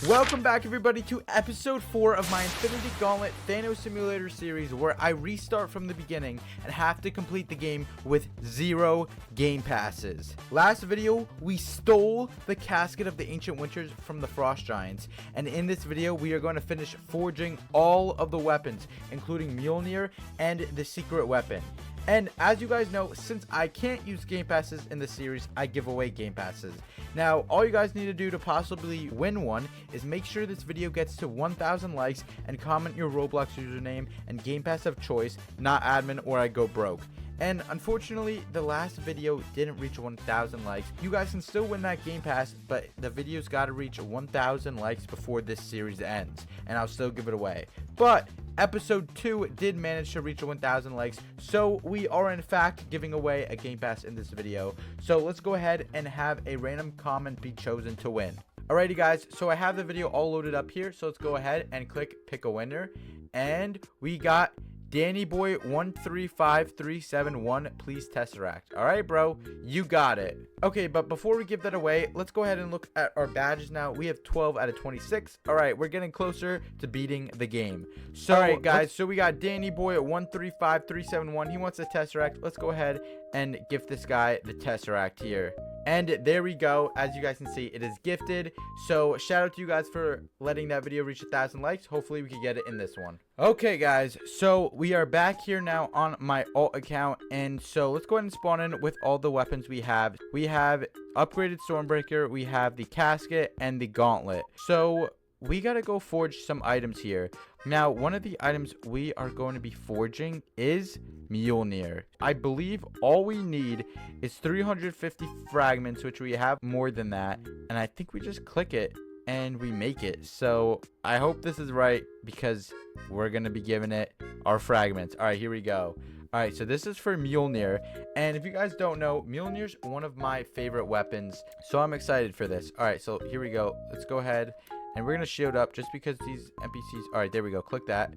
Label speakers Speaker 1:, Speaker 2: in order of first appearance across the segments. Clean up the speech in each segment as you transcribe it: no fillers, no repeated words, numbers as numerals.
Speaker 1: Welcome back, everybody, to episode 4 of my Infinity Gauntlet Thanos Simulator series, where I restart from the beginning and have to complete the game with 0 game passes. Last video, we stole the casket of the Ancient Winters from the Frost Giants, and in this video, we are going to finish forging all of the weapons, including Mjolnir and the secret weapon. And as you guys know, since I can't use game passes in the series, I give away game passes. Now, all you guys need to do to possibly win one is make sure this video gets to 1,000 likes and comment your Roblox username and game pass of choice, not admin or I go broke. And unfortunately, the last video didn't reach 1,000 likes. You guys can still win that game pass, but the video's got to reach 1,000 likes before this series ends, and I'll still give it away. But episode 2 did manage to reach 1,000 likes, so we are in fact giving away a game pass in this video. So let's go ahead and have a random comment be chosen to win. Alrighty guys, so I have the video all loaded up here, so let's go ahead and click pick a winner. And we got Danny Boy 135371, please Tesseract. All right, bro, you got it. Okay, but before we give that away, let's go ahead and look at our badges now. We have 12 out of 26. All right, we're getting closer to beating the game. So, all right, guys, so we got Danny Boy at 135371. He wants a Tesseract. Let's go ahead and gift this guy the Tesseract here. And there we go. As you guys can see, it is gifted. So shout out to you guys for letting that video reach 1,000 likes. Hopefully we can get it in this one. Okay guys, so we are back here now on my alt account, and so let's go ahead and spawn in with all the weapons we have. We have upgraded Stormbreaker, we have the casket, and the gauntlet. So we gotta go forge some items here. Now, one of the items we are going to be forging is Mjolnir. I believe all we need is 350 fragments, which we have more than that. And I think we just click it and we make it. So I hope this is right because we're going to be giving it our fragments. All right, here we go. All right, so this is for Mjolnir. And if you guys don't know, Mjolnir's one of my favorite weapons. So I'm excited for this. All right, so here we go. Let's go ahead. And we're going to shield up just because these NPCs... All right, there we go. Click that.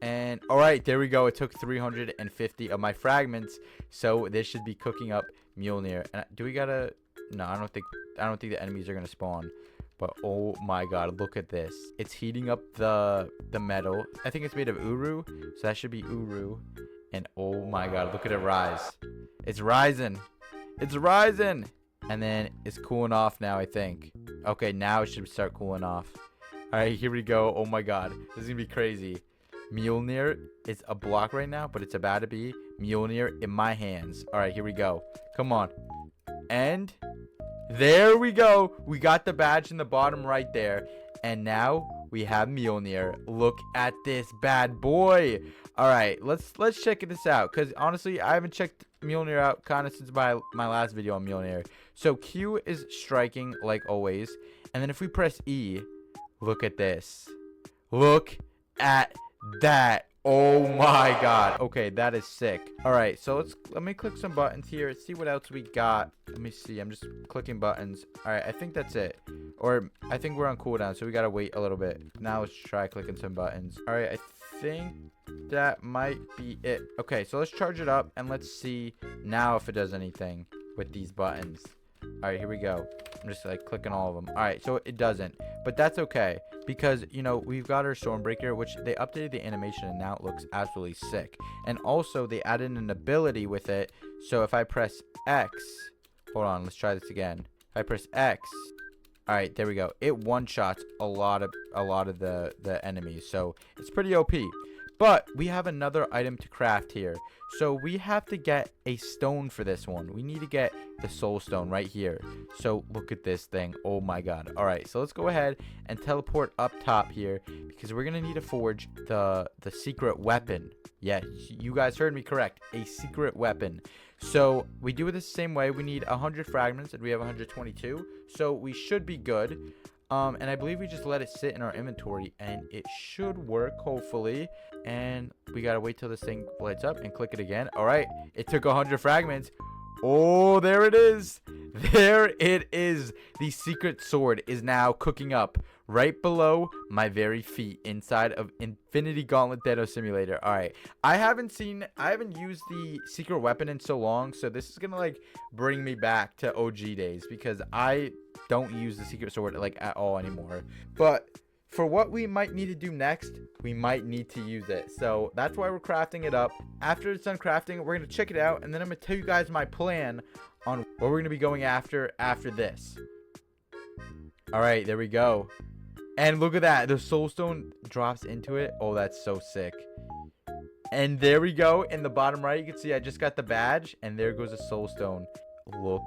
Speaker 1: And, all right, there we go. It took 350 of my fragments. So this should be cooking up Mjolnir. And do we got to... No, I don't think the enemies are going to spawn. But, oh, my God. Look at this. It's heating up the metal. I think it's made of Uru. So that should be Uru. And, oh, my God. Look at it rise. It's rising. It's rising. And then it's cooling off now, I think. Okay, now it should start cooling off. All right, here we go. Oh my God, this is gonna be crazy. Mjolnir is a block right now, but it's about to be Mjolnir in my hands. All right, here we go. Come on. And there we go. We got the badge in the bottom right there. And now we have Mjolnir. Look at this bad boy. All right, let's check this out, because honestly, I haven't checked Mjolnir out kind of since my last video on Mjolnir. So Q is striking like always, and then if we press E, look at this. Look at that. Oh my God. Okay, that is sick. All right, so let me click some buttons here, see what else we got. Let me see. I'm just clicking buttons. All right, I think that's it. Or I think we're on cooldown, so we gotta wait a little bit. Now let's try clicking some buttons. All right, I think that might be it. Okay, so let's charge it up and let's see now if it does anything with these buttons. All right, here we go. I'm just like clicking all of them. All right, so it doesn't, but that's okay because, you know, we've got our Stormbreaker, which they updated the animation and now it looks absolutely sick. And also they added an ability with it. So if I press X, hold on, let's try this again. If I press X, all right, there we go. It one-shots a lot of the enemies, so it's pretty OP. But we have another item to craft here. So we have to get a stone for this one. We need to get the soul stone right here. So look at this thing. Oh my God. All right, so let's go ahead and teleport up top here because we're going to need to forge the secret weapon. Yeah, you guys heard me correct. A secret weapon. So we do it the same way. We need 100 fragments and we have 122. So we should be good. And I believe we just let it sit in our inventory and it should work, hopefully. And we gotta wait till this thing lights up and click it again. All right, it took 100 fragments. Oh, there it is. There it is. The secret sword is now cooking up right below my very feet inside of Infinity Gauntlet Thanos Simulator. All right, I haven't used the secret weapon in so long, so this is gonna like bring me back to OG days because I don't use the secret sword like at all anymore. But for what we might need to do next, we might need to use it. So that's why we're crafting it up. After it's done crafting, we're going to check it out. And then I'm going to tell you guys my plan on what we're going to be going after this. All right, there we go. And look at that. The soul stone drops into it. Oh, that's so sick. And there we go. In the bottom right, you can see I just got the badge. And there goes a soul stone. Look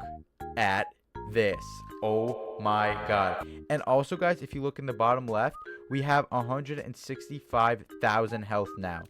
Speaker 1: at this. Oh my god. And also, guys, if you look in the bottom left, we have 165,000 health now.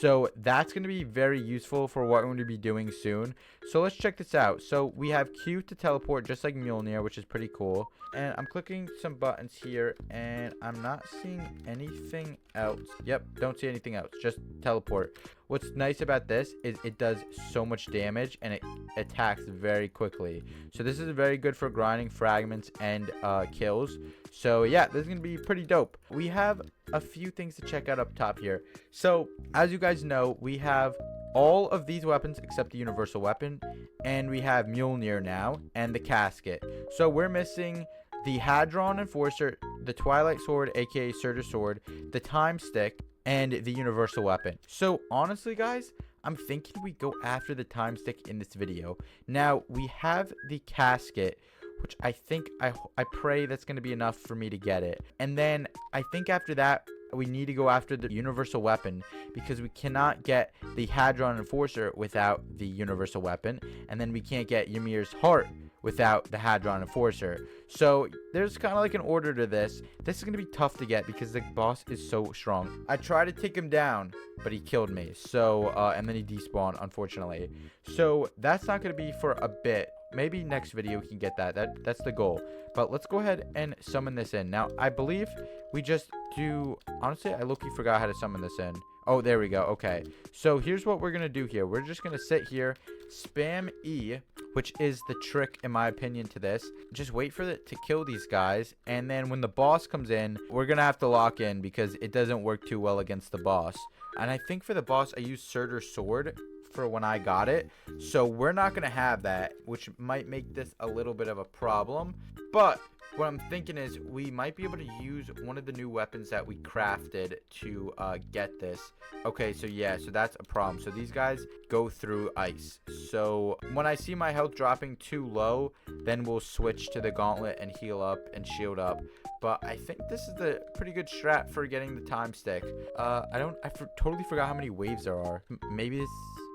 Speaker 1: So that's going to be very useful for what we're going to be doing soon. So let's check this out. So we have Q to teleport, just like Mjolnir, which is pretty cool. And I'm clicking some buttons here, and I'm not seeing anything else. Yep, don't see anything else. Just teleport. What's nice about this is it does so much damage, and it attacks very quickly. So this is very good for grinding fragments and kills. So yeah, this is going to be pretty dope. We have a few things to check out up top here. So as you guys know, we have all of these weapons except the universal weapon, and we have Mjolnir now and the casket. So we're missing the Hadron Enforcer, the Twilight Sword, aka Surtur Sword, the Time Stick, and the universal weapon. So honestly, guys, I'm thinking we go after the Time Stick in this video. Now we have the casket, which I think I pray that's going to be enough for me to get it. And then I think after that, we need to go after the universal weapon, because we cannot get the Hadron Enforcer without the universal weapon, and then we can't get Ymir's heart without the Hadron Enforcer. So there's kind of like an order to this. This is going to be tough to get because the boss is so strong. I tried to take him down, but he killed me. So and then he despawned, unfortunately. So that's not going to be for a bit. Maybe next video we can get that. That's the goal. But let's go ahead and summon this in. Now, I believe we just do... Honestly, I low-key forgot how to summon this in. Oh, there we go. Okay. So here's what we're going to do here. We're just going to sit here, spam E, which is the trick, in my opinion, to this. Just wait for it to kill these guys. And then when the boss comes in, we're going to have to lock in because it doesn't work too well against the boss. And I think for the boss, I used Surtur Sword for when I got it. So we're not going to have that, which might make this a little bit of a problem. But what I'm thinking is we might be able to use one of the new weapons that we crafted to get this. Okay, so yeah, so that's a problem. So these guys go through ice. So when I see my health dropping too low, then we'll switch to the gauntlet and heal up and shield up. But I think this is the pretty good strat for getting the time stick. I totally forgot how many waves there are. Maybe this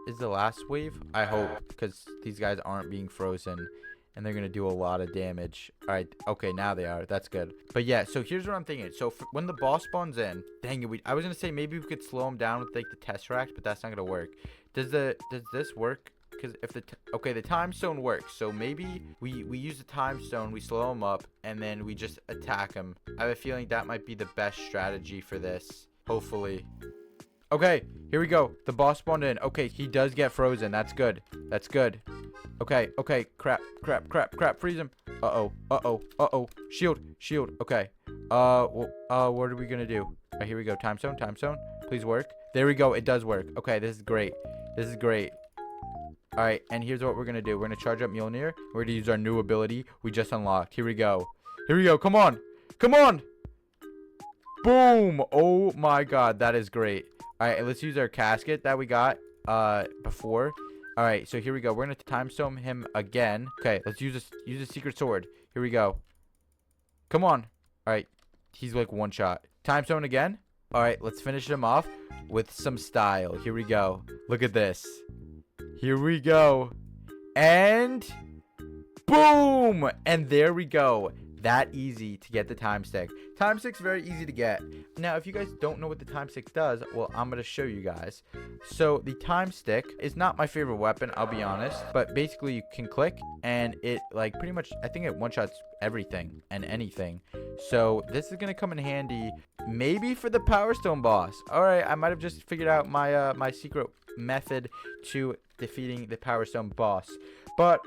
Speaker 1: is the last wave? I hope, because these guys aren't being frozen. And they're going to do a lot of damage. All right. Okay, now they are. That's good. But yeah, so here's what I'm thinking. So when the boss spawns in, dang it, I was going to say maybe we could slow him down with like the Tesseract, but that's not going to work. Does this work? Because if the time stone works. So maybe we use the time stone, we slow him up, and then we just attack him. I have a feeling that might be the best strategy for this. Hopefully. Okay, here we go. The boss spawned in. Okay, he does get frozen. That's good. That's good. Okay, crap, freeze him. Uh-oh. Shield. Okay. What are we gonna do? All right, here we go. Time stone. Please work. There we go. It does work. Okay, this is great. All right, and here's what we're gonna do. We're gonna charge up Mjolnir. We're gonna use our new ability we just unlocked. Here we go. Come on. Boom. Oh my god, that is great. All right, let's use our casket that we got before. All right, so here we go. We're gonna time stone him again. Okay, let's use a secret sword. Here we go. Come on. All right, he's like one shot. Time stone again. All right, let's finish him off with some style. Here we go. Look at this. Here we go. And boom. And there we go. That easy to get the time stick. Time stick's very easy to get. Now, if you guys don't know what the time stick does, well, I'm going to show you guys. So the time stick is not my favorite weapon, I'll be honest. But basically, you can click and it like pretty much, I think it one-shots everything and anything. So this is going to come in handy maybe for the Power Stone boss. All right, I might have just figured out my my secret method to defeating the Power Stone boss. But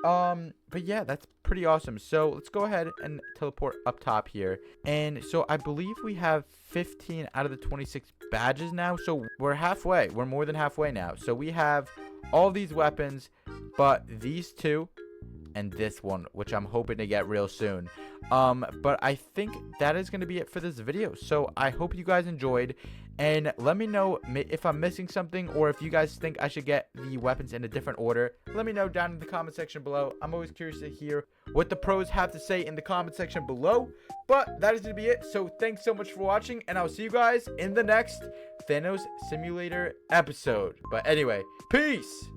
Speaker 1: yeah, that's pretty awesome. So let's go ahead and teleport up top here. And so I believe we have 15 out of the 26 badges now. So we're halfway. We're more than halfway now. So we have all these weapons, but these two, and this one, which I'm hoping to get real soon. But I think that is going to be it for this video. So I hope you guys enjoyed, and let me know if I'm missing something, or if you guys think I should get the weapons in a different order. Let me know down in the comment section below. I'm always curious to hear what the pros have to say in the comment section below. But that is going to be it. So thanks so much for watching, and I'll see you guys in the next Thanos Simulator episode. But anyway, peace.